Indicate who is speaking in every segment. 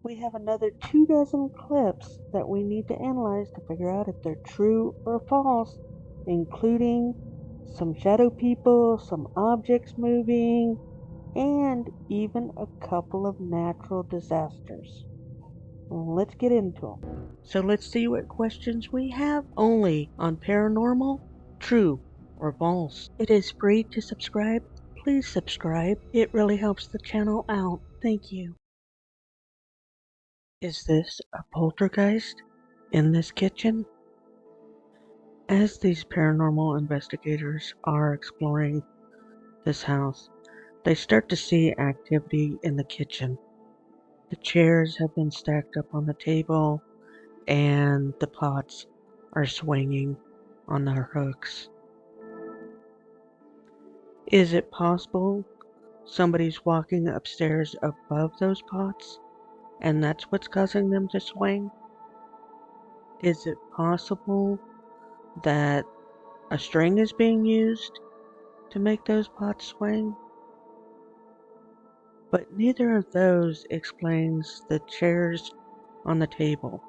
Speaker 1: We have another 2 dozen clips that we need to analyze to figure out if they're true or false, including some shadow people, some objects moving, and even a couple of natural disasters. Let's get into them. So let's see what questions we have only on Paranormal, True or False. It is free to subscribe. Please subscribe. It really helps the channel out. Thank you. Is this a poltergeist in this kitchen? As these paranormal investigators are exploring this house, they start to see activity in the kitchen. The chairs have been stacked up on the table, and the pots are swinging on their hooks. Is it possible somebody's walking upstairs above those pots, and that's what's causing them to swing? Is it possible that a string is being used to make those pots swing? But neither of those explains the chairs on the table.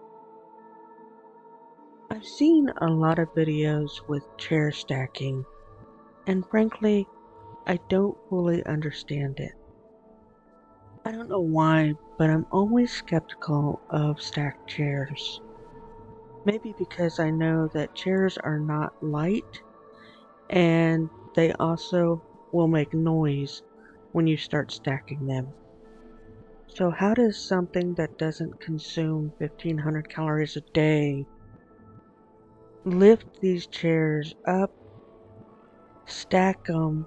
Speaker 1: I've seen a lot of videos with chair stacking, and frankly, I don't fully understand it. I don't know why, but I'm always skeptical of stacked chairs. Maybe because I know that chairs are not light, and they also will make noise when you start stacking them. So how does something that doesn't consume 1,500 calories a day lift these chairs up, stack them,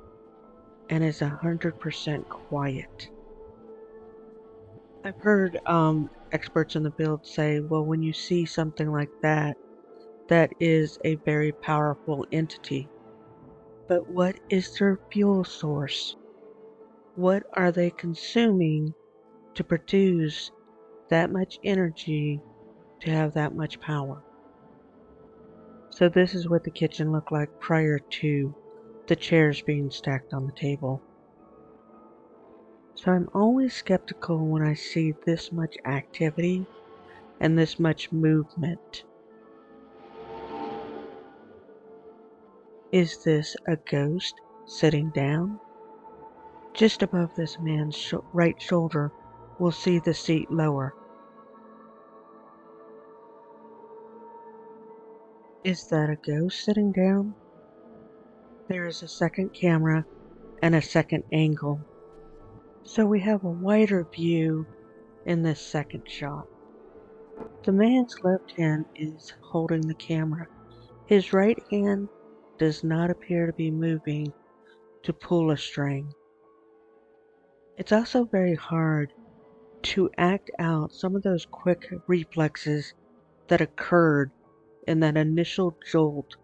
Speaker 1: and is 100% quiet? I've heard experts in the field say, well, when you see something like that, that is a very powerful entity. But what is their fuel source? What are they consuming to produce that much energy to have that much power? So this is what the kitchen looked like prior to the chairs being stacked on the table. So I'm always skeptical when I see this much activity and this much movement. Is this a ghost sitting down? Just above this man's right shoulder, we'll see the seat lower. Is that a ghost sitting down? There is a second camera and a second angle, so we have a wider view in this second shot. The man's left hand is holding the camera. His right hand does not appear to be moving to pull a string. It's also very hard to act out some of those quick reflexes that occurred in that initial jolt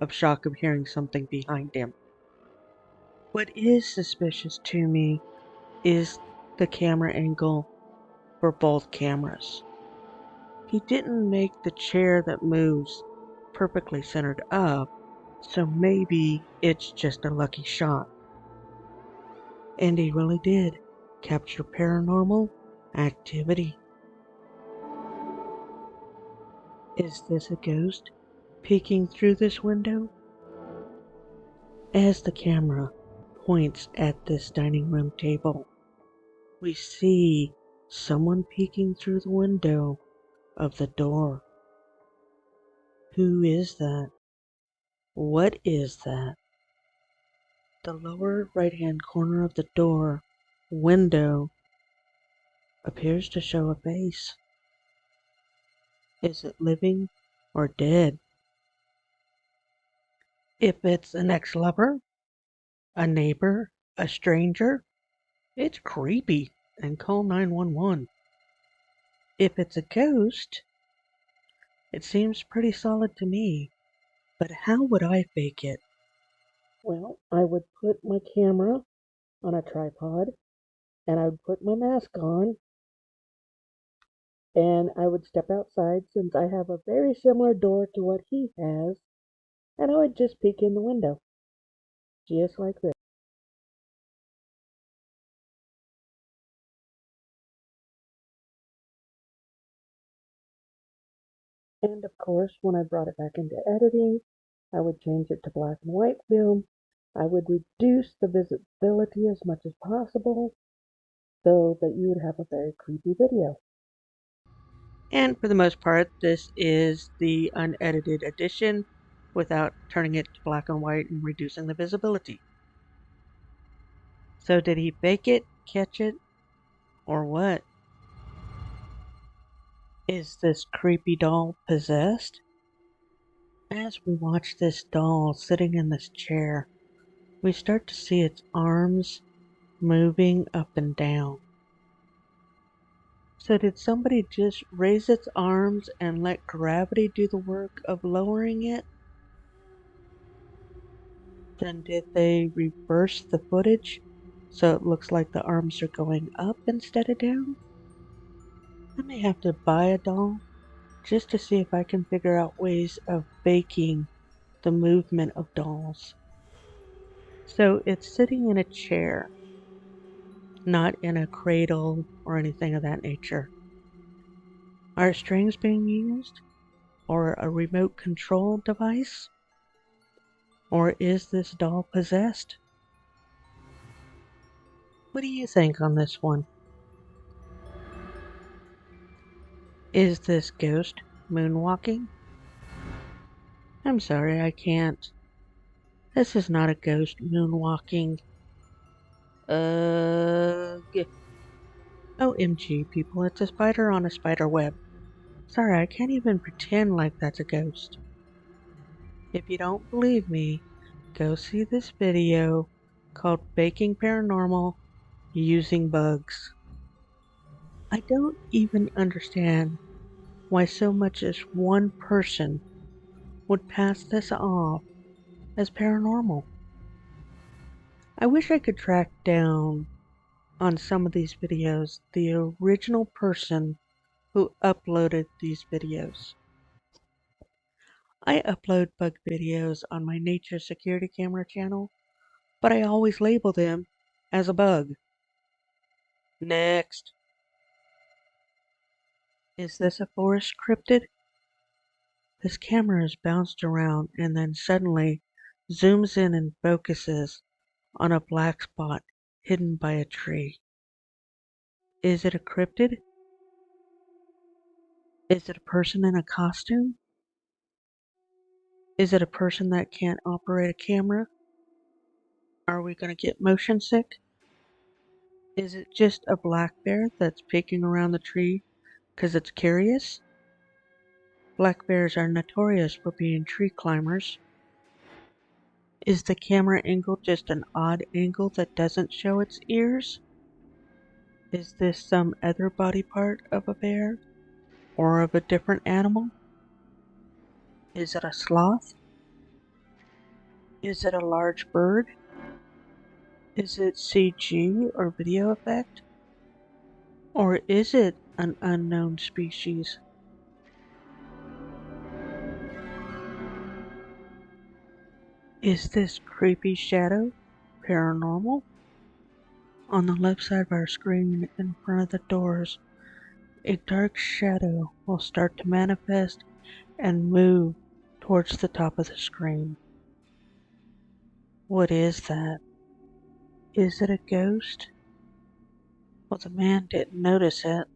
Speaker 1: of shock of hearing something behind him. What is suspicious to me is the camera angle for both cameras. He didn't make the chair that moves perfectly centered up, so maybe it's just a lucky shot. And he really did capture paranormal activity. Is this a ghost peeking through this window? As the camera points at this dining room table, we see someone peeking through the window of the door. Who is that? What is that? The lower right-hand corner of the door window appears to show a face. Is it living or dead? If it's an ex-lover, a neighbor, a stranger, it's creepy and call 911. If it's a ghost, it seems pretty solid to me. But how would I fake it? Well, I would put my camera on a tripod, and I would put my mask on, and I would step outside since I have a very similar door to what he has, and I would just peek in the window, just like this. And of course, when I brought it back into editing, I would change it to black and white film. I would reduce the visibility as much as possible so that you would have a very creepy video. And for the most part, this is the unedited edition without turning it to black and white and reducing the visibility. So did he fake it, catch it, or what? Is this creepy doll possessed? As we watch this doll sitting in this chair, we start to see its arms moving up and down. So did somebody just raise its arms and let gravity do the work of lowering it? Then did they reverse the footage so it looks like the arms are going up instead of down? I may have to buy a doll just to see if I can figure out ways of faking the movement of dolls. So it's sitting in a chair, not in a cradle or anything of that nature. Are strings being used? Or a remote control device? Or is this doll possessed? What do you think on this one? Is this ghost moonwalking? I'm sorry, I can't. This is not a ghost moonwalking. OMG, people, it's a spider on a spider web. Sorry, I can't even pretend like that's a ghost. If you don't believe me, go see this video called Faking Paranormal Using Bugs. I don't even understand why so much as one person would pass this off as paranormal. I wish I could track down on some of these videos the original person who uploaded these videos. I upload bug videos on my nature security camera channel, but I always label them as a bug. Next. Is this a forest cryptid? This camera is bounced around and then suddenly zooms in and focuses on a black spot hidden by a tree. Is it a cryptid? Is it a person in a costume? Is it a person that can't operate a camera? Are we going to get motion sick? Is it just a black bear that's peeking around the tree because it's curious? Black bears are notorious for being tree climbers. Is the camera angle just an odd angle that doesn't show its ears? Is this some other body part of a bear or of a different animal? Is it a sloth? Is it a large bird? Is it CG or video effect? Or is it an unknown species? Is this creepy shadow paranormal? On the left side of our screen in front of the doors, a dark shadow will start to manifest and move towards the top of the screen. What is that? Is it a ghost? Well, the man didn't notice it.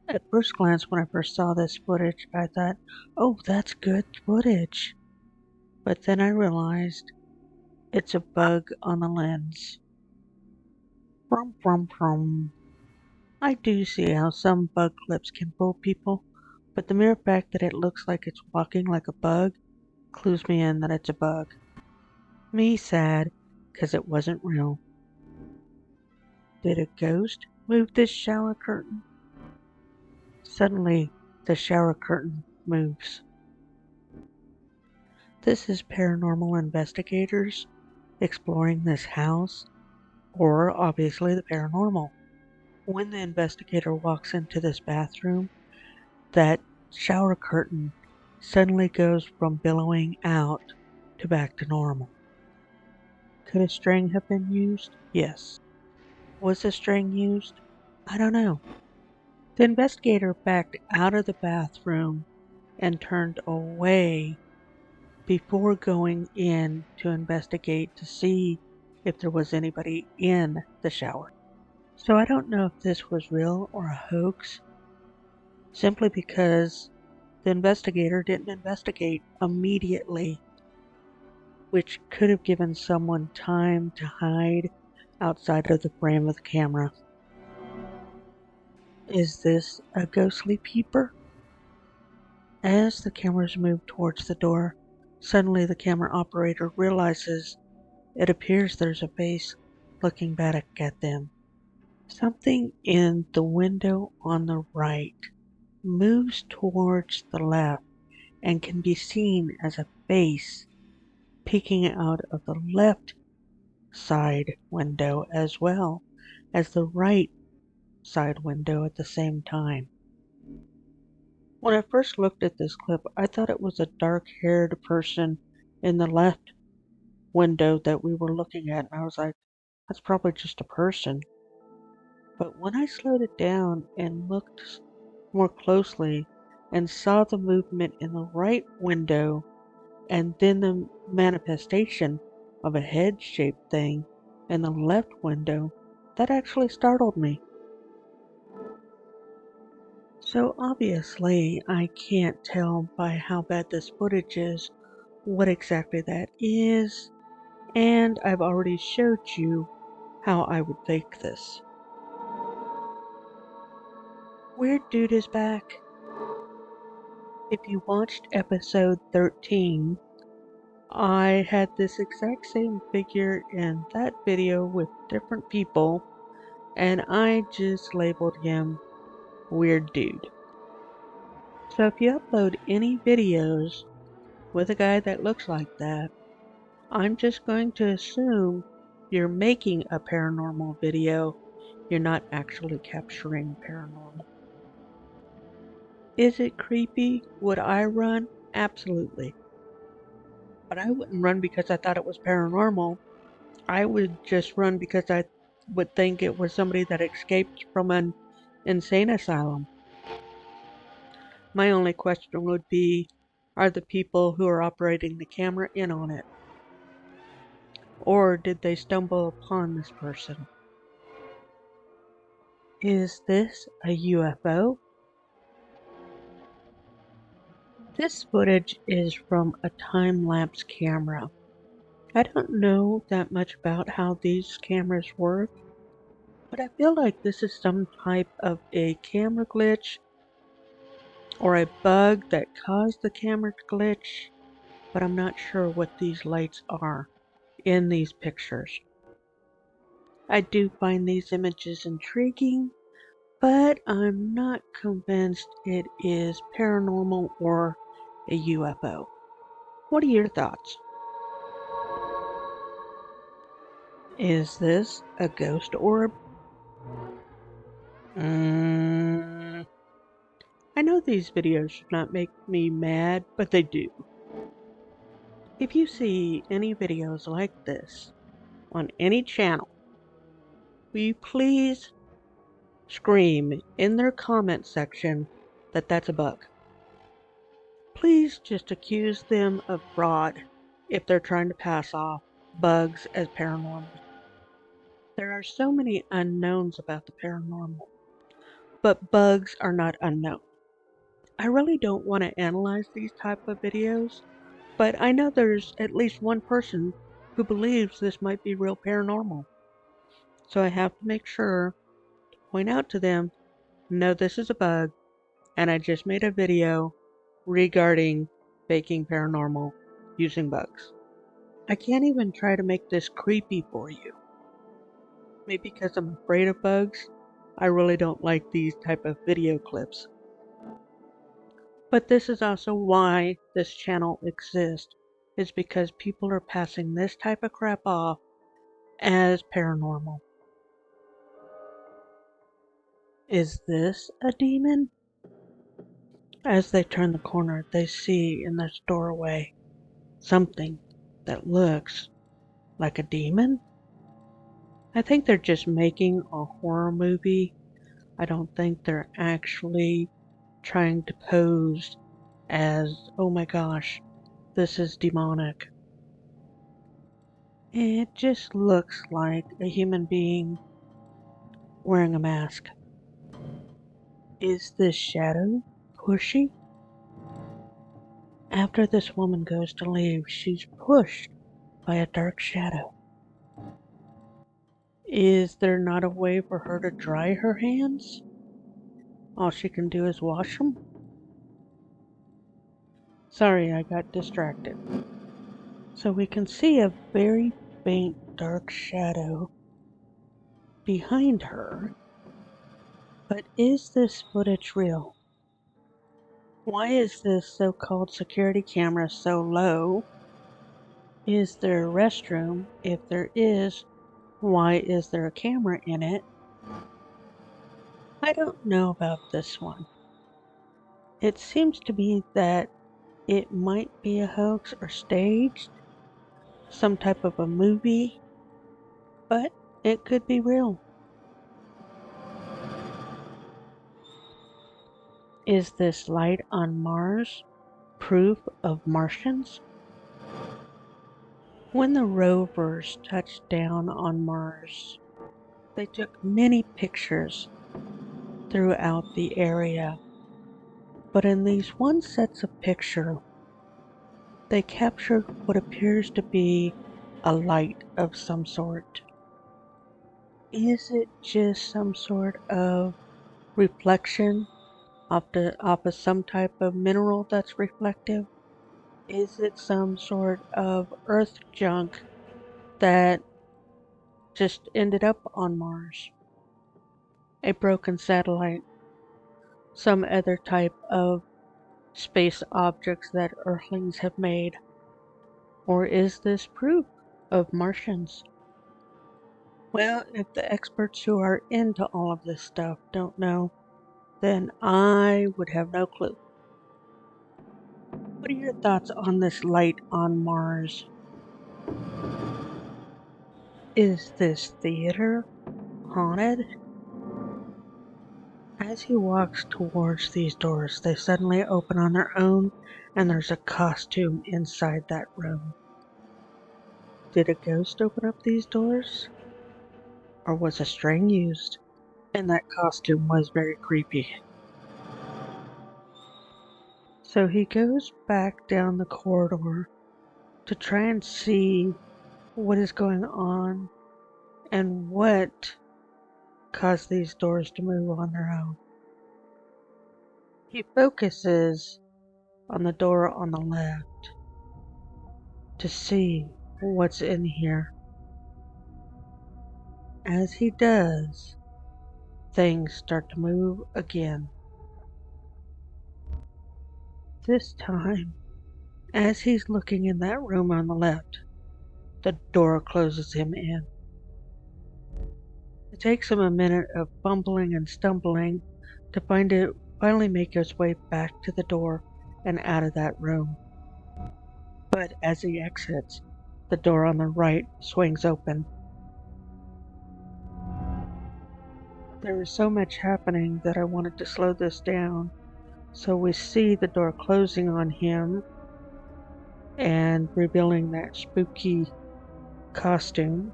Speaker 1: At first glance, when I first saw this footage, I thought, oh, that's good footage. But then I realized it's a bug on the lens. Brum, brum, brum. I do see how some bug clips can fool people, but the mere fact that it looks like it's walking like a bug clues me in that it's a bug. Me sad, 'cause it wasn't real. Did a ghost move this shower curtain? Suddenly, the shower curtain moves. This is paranormal investigators exploring this house, or obviously the paranormal. When the investigator walks into this bathroom, that shower curtain suddenly goes from billowing out to back to normal. Could a string have been used? Yes. Was a string used? I don't know. The investigator backed out of the bathroom and turned away before going in to investigate to see if there was anybody in the shower. So I don't know if this was real or a hoax, simply because the investigator didn't investigate immediately, which could have given someone time to hide outside of the frame of the camera. Is this a ghostly peeper? As the cameras move towards the door, suddenly the camera operator realizes it appears there's a face looking back at them. Something in the window on the right moves towards the left and can be seen as a face peeking out of the left side window as well as the right side window at the same time. When I first looked at this clip, I thought it was a dark-haired person in the left window that we were looking at, and I was like, that's probably just a person. But when I slowed it down and looked more closely and saw the movement in the right window and then the manifestation of a head-shaped thing in the left window, that actually startled me. So obviously I can't tell by how bad this footage is what exactly that is, and I've already showed you how I would fake this. Weird Dude is back. If you watched episode 13, I had this exact same figure in that video with different people, and I just labeled him Weird Dude. So if you upload any videos with a guy that looks like that, I'm just going to assume you're making a paranormal video. You're not actually capturing paranormal. Is it creepy? Would I run? Absolutely. But I wouldn't run because I thought it was paranormal. I would just run because I would think it was somebody that escaped from an insane asylum. My only question would be, are the people who are operating the camera in on it? Or did they stumble upon this person? Is this a UFO? This footage is from a time-lapse camera. I don't know that much about how these cameras work, but I feel like this is some type of a camera glitch or a bug that caused the camera to glitch, but I'm not sure what these lights are in these pictures. I do find these images intriguing, but I'm not convinced it is paranormal or a UFO. What are your thoughts? Is this a ghost orb? I know these videos should not make me mad, but they do. If you see any videos like this on any channel, will you please scream in their comment section that that's a bug? Please just accuse them of fraud if they're trying to pass off bugs as paranormal. There are so many unknowns about the paranormal, but bugs are not unknown. I really don't want to analyze these type of videos, but I know there's at least one person who believes this might be real paranormal. So I have to make sure to point out to them, no, this is a bug, and I just made a video regarding faking paranormal using bugs. I can't even try to make this creepy for you. Maybe because I'm afraid of bugs, I really don't like these type of video clips. But this is also why this channel exists, is because people are passing this type of crap off as paranormal. Is this a demon? As they turn the corner, they see in this doorway something that looks like a demon. I think they're just making a horror movie. I don't think they're actually trying to pose as, oh my gosh, this is demonic. It just looks like a human being wearing a mask. Is this shadow pushy? After this woman goes to leave, she's pushed by a dark shadow. Is there not a way for her to dry her hands? All she can do is wash them? Sorry, I got distracted. So we can see a very faint dark shadow behind her. But is this footage real? Why is this so-called security camera so low? Is there a restroom? If there is, why is there a camera in it? I don't know about this one. It seems to be that it might be a hoax or staged, some type of a movie, but it could be real. Is this light on Mars proof of Martians? When the rovers touched down on Mars, they took many pictures throughout the area, but in these one sets of picture, they captured what appears to be a light of some sort. Is it just some sort of reflection off of some type of mineral that's reflective? Is it some sort of earth junk that just ended up on Mars? A broken satellite? Some other type of space objects that Earthlings have made? Or is this proof of Martians? Well, if the experts who are into all of this stuff don't know, then I would have no clue. What are your thoughts on this light on Mars? Is this theater haunted? As he walks towards these doors, they suddenly open on their own, and there's a costume inside that room. Did a ghost open up these doors? Or was a string used? And that costume was very creepy. So he goes back down the corridor to try and see what is going on and what caused these doors to move on their own. He focuses on the door on the left to see what's in here. As he does, things start to move again. This time, as he's looking in that room on the left, the door closes him in. It takes him a minute of fumbling and stumbling to finally make his way back to the door and out of that room. But as he exits, the door on the right swings open. There is so much happening that I wanted to slow this down. So we see the door closing on him and revealing that spooky costume.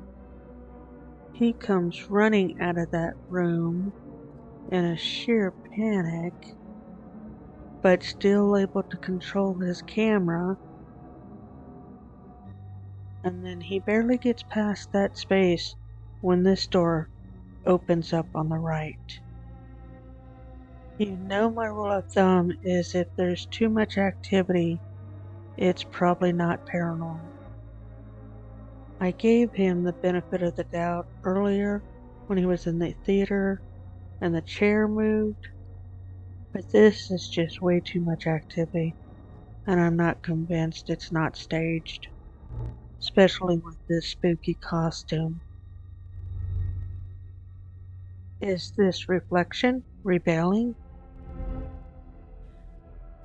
Speaker 1: He comes running out of that room in a sheer panic, but still able to control his camera. And then he barely gets past that space when this door opens up on the right. You know, my rule of thumb is if there's too much activity, it's probably not paranormal. I gave him the benefit of the doubt earlier when he was in the theater and the chair moved, but this is just way too much activity, and I'm not convinced it's not staged, especially with this spooky costume. Is this reflection rebelling?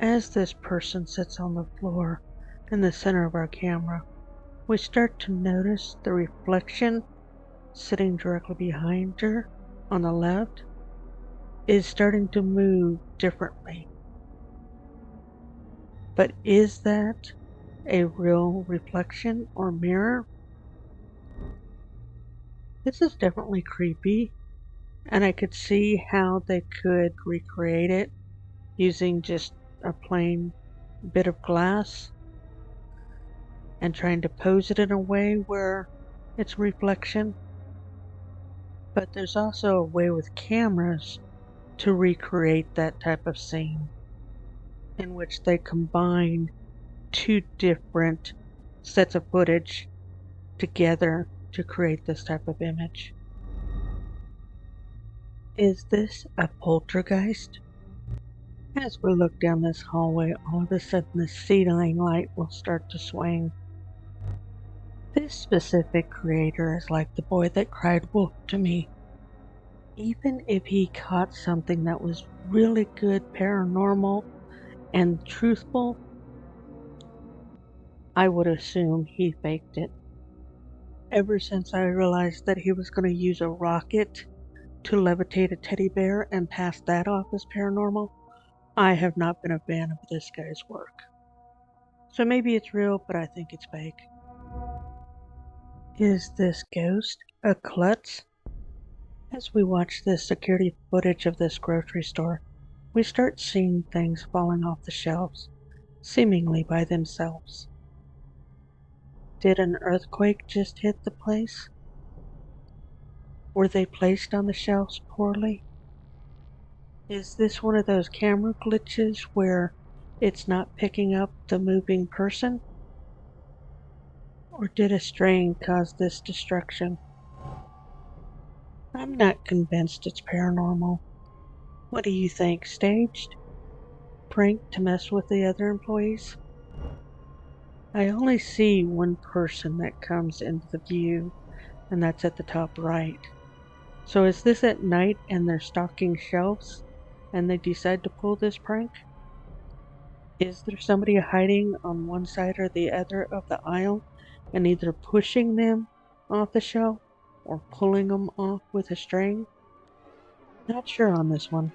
Speaker 1: As this person sits on the floor in the center of our camera, we start to notice the reflection sitting directly behind her on the left is starting to move differently. But is that a real reflection or mirror? This is definitely creepy, and I could see how they could recreate it using just a plain bit of glass and trying to pose it in a way where it's reflection. But there's also a way with cameras to recreate that type of scene in which they combine two different sets of footage together to create this type of image. Is this a poltergeist? As we look down this hallway, all of a sudden the ceiling light will start to swing. This specific creator is like the boy that cried wolf to me. Even if he caught something that was really good paranormal and truthful, I would assume he faked it. Ever since I realized that he was going to use a rocket to levitate a teddy bear and pass that off as paranormal, I have not been a fan of this guy's work. So maybe it's real, but I think it's fake. Is this ghost a klutz? As we watch this security footage of this grocery store, we start seeing things falling off the shelves, seemingly by themselves. Did an earthquake just hit the place? Were they placed on the shelves poorly? Is this one of those camera glitches where it's not picking up the moving person? Or did a strain cause this destruction? I'm not convinced it's paranormal. What do you think? Staged? Pranked to mess with the other employees? I only see one person that comes into the view, and that's at the top right. So is this at night and they're stocking shelves and they decide to pull this prank? Is there somebody hiding on one side or the other of the aisle and either pushing them off the shelf or pulling them off with a string? Not sure on this one.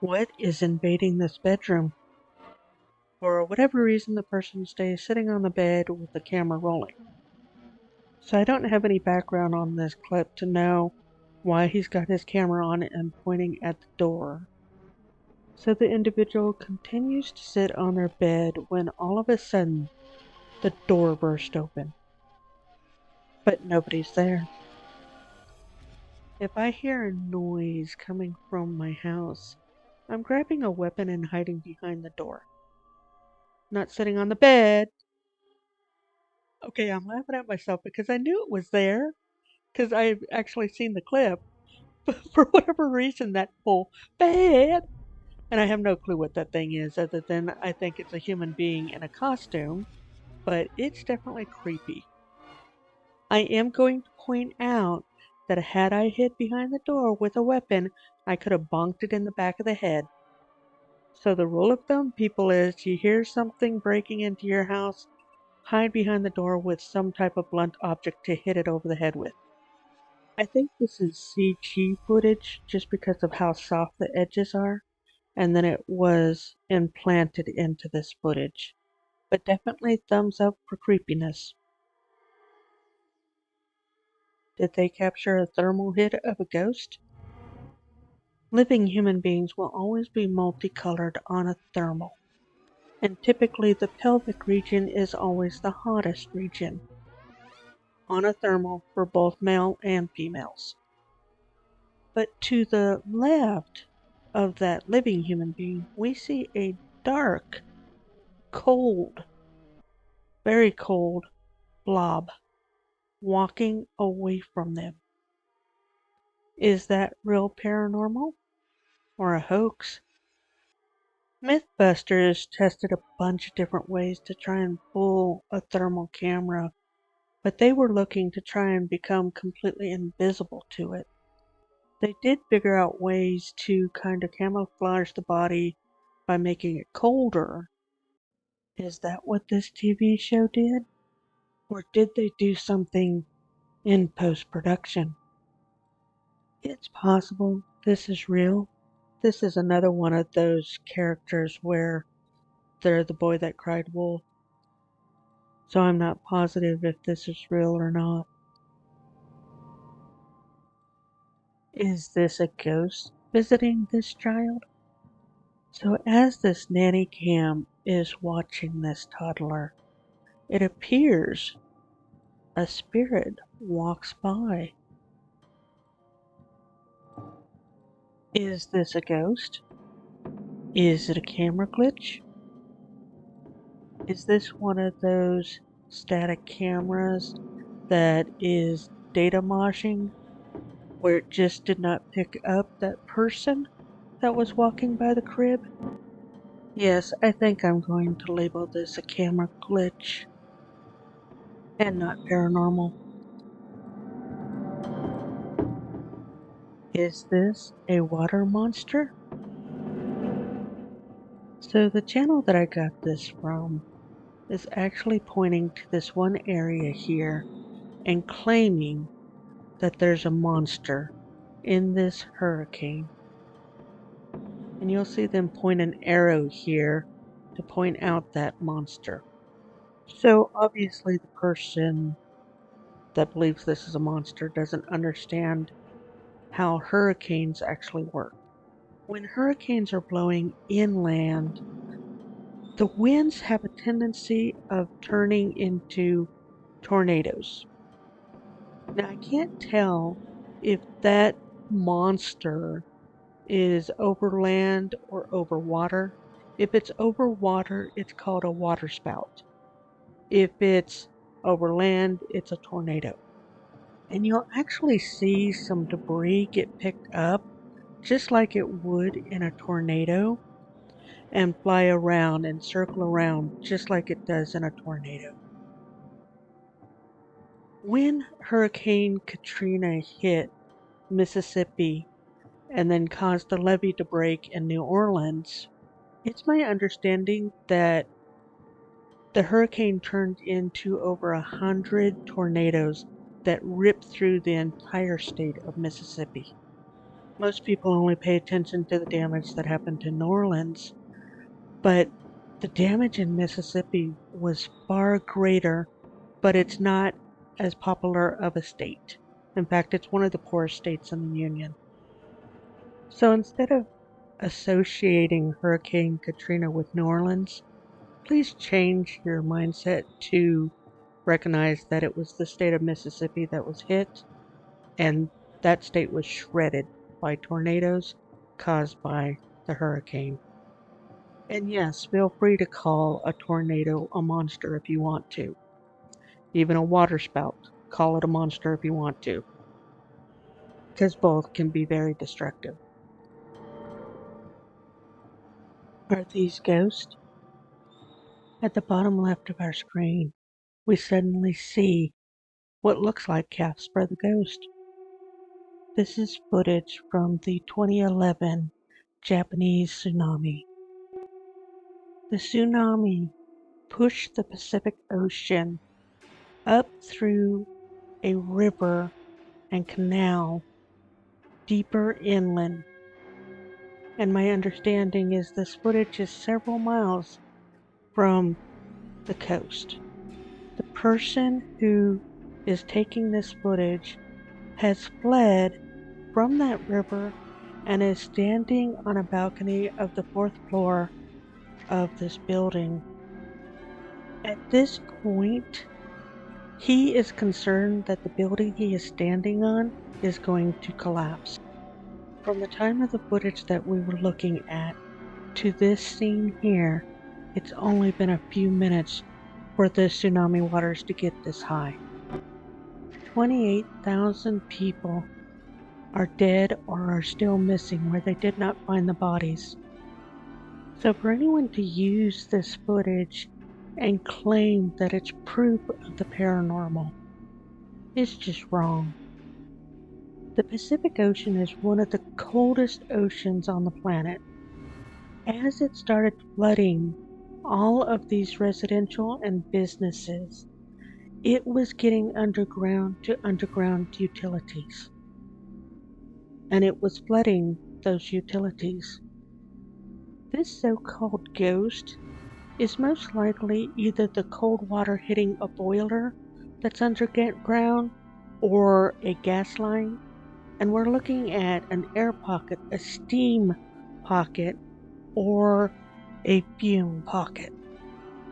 Speaker 1: What is invading this bedroom? For whatever reason, the person stays sitting on the bed with the camera rolling. So I don't have any background on this clip to know why he's got his camera on and pointing at the door. So the individual continues to sit on their bed when all of a sudden the door burst open. But nobody's there. If I hear a noise coming from my house, I'm grabbing a weapon and hiding behind the door. Not sitting on the bed. Okay, I'm laughing at myself because I knew it was there because I've actually seen the clip. But for whatever reason, that whole bed, and I have no clue what that thing is other than I think it's a human being in a costume, but it's definitely creepy. I am going to point out that had I hid behind the door with a weapon, I could have bonked it in the back of the head. So the rule of thumb, people, is you hear something breaking into your house, hide behind the door with some type of blunt object to hit it over the head with. I think this is CG footage just because of how soft the edges are, and then it was implanted into this footage. But definitely thumbs up for creepiness. Did they capture a thermal hit of a ghost? Living human beings will always be multicolored on a thermal, and typically the pelvic region is always the hottest region on a thermal for both male and females. But to the left of that living human being, we see a dark, cold, very cold blob walking away from them. Is that real paranormal or a hoax? Mythbusters tested a bunch of different ways to try and fool a thermal camera, but they were looking to try and become completely invisible to it. They did figure out ways to kind of camouflage the body by making it colder. Is that what this TV show did? Or did they do something in post production? It's possible this is real. this is another one of those characters where they're the boy that cried wolf. So I'm not positive if this is real or not. Is this a ghost visiting this child? So as this nanny cam is watching this toddler, it appears a spirit walks by. Is this a ghost? Is it a camera glitch? Is this one of those static cameras that is data moshing, where it just did not pick up that person that was walking by the crib? Yes, I think I'm going to label this a camera glitch and not paranormal. Is this a water monster? So the channel that I got this from is actually pointing to this one area here and claiming that there's a monster in this hurricane. And you'll see them point an arrow here to point out that monster. So obviously the person that believes this is a monster doesn't understand how hurricanes actually work. When hurricanes are blowing inland, the winds have a tendency of turning into tornadoes. Now, I can't tell if that monster is over land or over water. If it's over water, it's called a waterspout. If it's over land, it's a tornado. And you'll actually see some debris get picked up just like it would in a tornado and fly around and circle around just like it does in a tornado. When Hurricane Katrina hit Mississippi and then caused the levee to break in New Orleans, it's my understanding that the hurricane turned into over 100 tornadoes that ripped through the entire state of Mississippi. Most people only pay attention to the damage that happened to New Orleans, but the damage in Mississippi was far greater, but it's not as popular of a state. In fact, it's one of the poorest states in the Union. So instead of associating Hurricane Katrina with New Orleans, please change your mindset to recognize that it was the state of Mississippi that was hit, and that state was shredded by tornadoes caused by the hurricane. And yes, feel free to call a tornado a monster if you want to. Even a waterspout, call it a monster if you want to, because both can be very destructive. Are these ghosts? At the bottom left of our screen, we suddenly see what looks like Casper the Ghost. This is footage from the 2011 Japanese tsunami. The tsunami pushed the Pacific Ocean up through a river and canal deeper inland. And my understanding is this footage is several miles from the coast. The person who is taking this footage has fled from that river and is standing on a balcony of the fourth floor of this building. At this point, he is concerned that the building he is standing on is going to collapse. From the time of the footage that we were looking at to this scene here, it's only been a few minutes for the tsunami waters to get this high. 28,000 people are dead or are still missing where they did not find the bodies. So for anyone to use this footage and claim that it's proof of the paranormal is just wrong. The Pacific Ocean is one of the coldest oceans on the planet. As it started flooding all of these residential and businesses, it was getting underground to underground utilities. And it was flooding those utilities. This so-called ghost is most likely either the cold water hitting a boiler that's underground or a gas line, and we're looking at an air pocket, a steam pocket, or a fume pocket.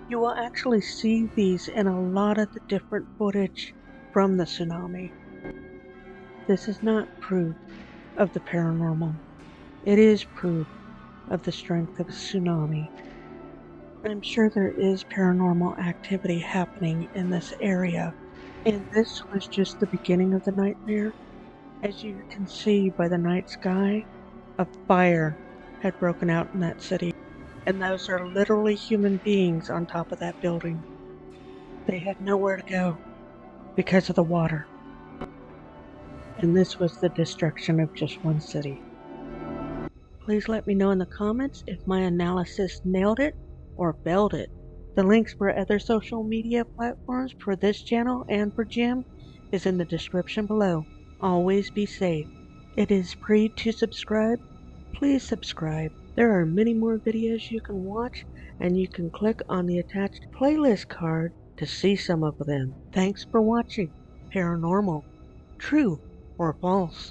Speaker 1: You will actually see these in a lot of the different footage from the tsunami. This is not proof of the paranormal. It is proof of the strength of a tsunami. I'm sure there is paranormal activity happening in this area, and this was just the beginning of the nightmare. As you can see by the night sky, a fire had broken out in that city, and those are literally human beings on top of that building. They had nowhere to go because of the water, and this was the destruction of just one city. Please let me know in the comments if my analysis nailed it or failed it. The links for other social media platforms for this channel and for Jim is in the description below. Always be safe. It is free to subscribe. Please subscribe. There are many more videos you can watch, and you can click on the attached playlist card to see some of them. Thanks for watching Paranormal, True or False.